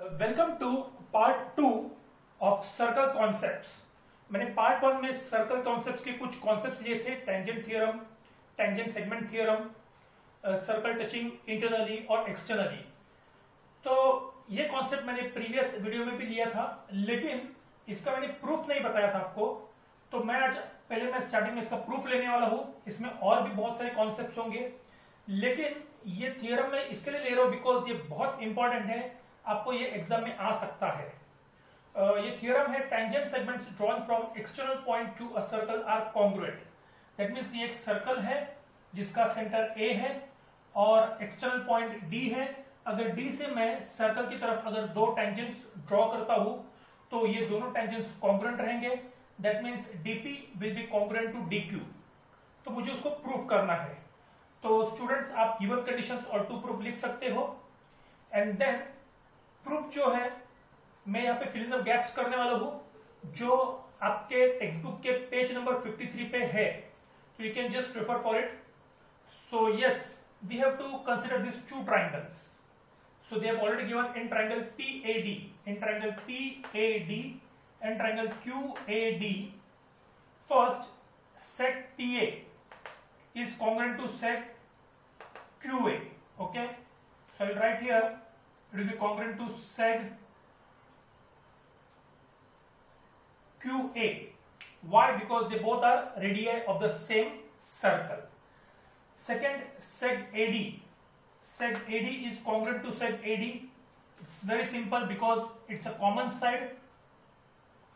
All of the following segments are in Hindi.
Welcome to part 2 of circle concepts. मैंने पार्ट 1 में सर्कल कॉन्सेप्ट्स के कुछ कॉन्सेप्ट्स लिए थे, tangent theorem, tangent segment theorem, circle touching internally और एक्सटर्नली। तो ये कॉन्सेप्ट मैंने प्रीवियस वीडियो में भी लिया था, लेकिन इसका मैंने प्रूफ नहीं बताया था आपको। तो मैं आज मैं स्टार्टिंग में इसका प्रूफ लेने वाला हूं। इसमें और भी बहुत सारे कॉन्सेप्ट्स होंगे, लेकिन ये थ्योरम मैं इसके लिए ले रहा हूं बिकॉज ये बहुत इंपॉर्टेंट है, आपको ये एग्जाम में आ सकता है। ये थ्योरम है tangent segments drawn from external point to a circle are congruent. That means ये एक सर्कल है जिसका सेंटर ए है और एक्सटर्नल पॉइंट डी है। अगर डी से मैं सर्कल की तरफ अगर दो टेंजेंट्स ड्रॉ करता हूं तो ये दोनों टेंजेंट्स कॉन्ग्रुएंट रहेंगे। That means DP will be congruent to DQ. तो मुझे उसको प्रूफ करना है। तो स्टूडेंट्स, आप गिवन कंडीशंस और टू प्रूफ लिख सकते हो। एंड देन प्रूफ जो है मैं यहाँ पे फिलिंग द गैप्स करने वाला हूं, जो आपके टेक्स्ट बुक के पेज नंबर 53 पे है। तो you can just refer for it. So yes, we have to consider this two triangles. So they have already given in triangle PAD, in triangle PAD and triangle QAD. First, sec PA is congruent to sec QA. Okay, so I will write here. It will be congruent to sec QA. Why? Because they both are radii of the same circle. Second, sec AD. Seg AD is congruent to seg AD. It's very simple because it's a common side.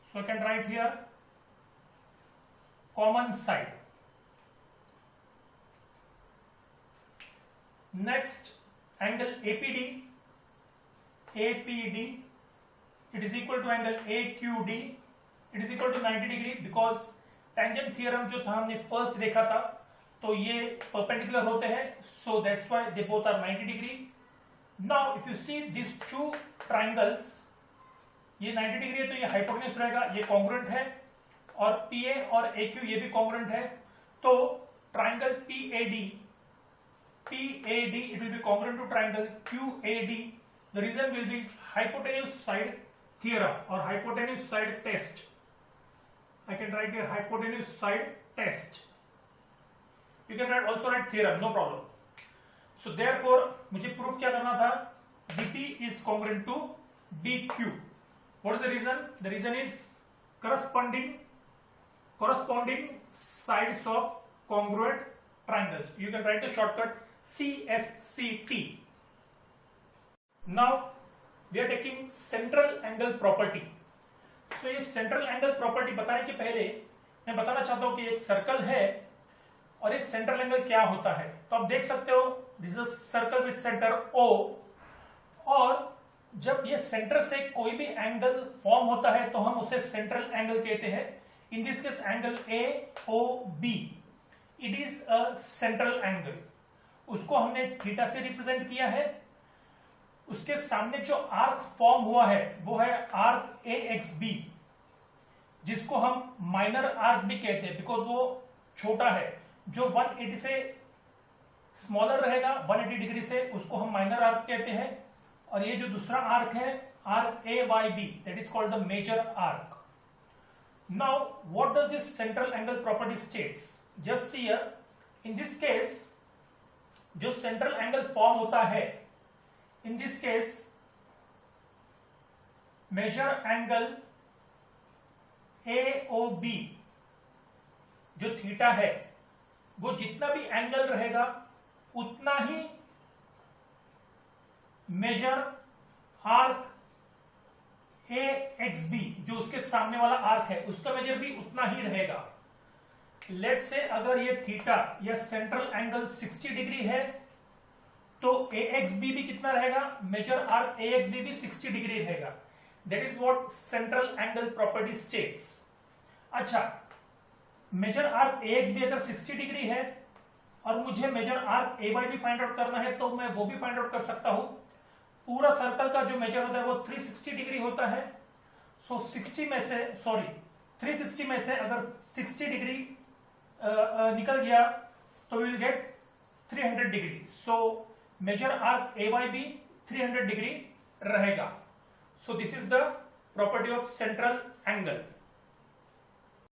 So I can write here common side. Next, angle APD. APD, it is equal to angle AQD. It is equal to 90 degree because tangent theorem जो था हमने first देखा था, तो ये परपेंडिकुलर होते हैं, so that's why they both are 90 degree. Now if you see this two triangles, ये 90 डिग्री है तो ये हाइपोटेन्यूज रहेगा, ये कॉन्ग्रुएंट है, और पीए और एक्यू ये भी कॉन्ग्रुएंट है। तो triangle PAD it will be congruent to triangle QAD. The reason will be hypotenuse side theorem और hypotenuse side test. I can write here hypotenuse side test. You can also write theorem, no problem. So therefore, मुझे प्रूफ क्या करना था? dp is congruent to dq. What is the reason? The reason is corresponding sides of congruent triangles. You can write the shortcut CSCT. Now we are taking central angle property. So ये central angle property बताने के पहले मैं बताना चाहता हूं कि एक सर्कल है और एक सेंट्रल एंगल क्या होता है। तो आप देख सकते हो, this is circle with centre O, और जब ये सेंटर से कोई भी एंगल फॉर्म होता है तो हम उसे सेंट्रल एंगल कहते हैं। इन this case angle AOB, it is a central angle. उसको हमने थीटा से रिप्रेजेंट किया है। उसके सामने जो आर्क फॉर्म हुआ है वो है आर्क AXB, जिसको हम माइनर आर्क भी कहते हैं बिकॉज वो छोटा है। जो 180 से स्मॉलर रहेगा 180 डिग्री से, उसको हम माइनर आर्क कहते हैं। और ये जो दूसरा आर्क है arc AYB, that is called the major arc. Now what does this central angle property states? Just see here, in this case जो सेंट्रल एंगल फॉर्म होता है, in this case major angle AOB जो थीटा है, वो जितना भी एंगल रहेगा उतना ही मेजर आर्क AXB जो उसके सामने वाला आर्क है उसका मेजर भी उतना ही रहेगा। लेट्स से अगर ये थीटा या सेंट्रल एंगल 60 डिग्री है तो AXB भी कितना रहेगा? मेजर आर्क AXB भी 60 डिग्री रहेगा। That is what central angle property states. अच्छा, मेजर आर्क AXB अगर 60 डिग्री है और मुझे मेजर आर्क AY भी फाइंड आउट करना है तो मैं वो भी फाइंड आउट कर सकता हूं। पूरा सर्कल का जो मेजर होता है वो 360 डिग्री होता है। सो 360 में से अगर 60 डिग्री निकल गया तो we will get 300 degree. So major arc AY भी 300 डिग्री रहेगा। So this is the property of central angle.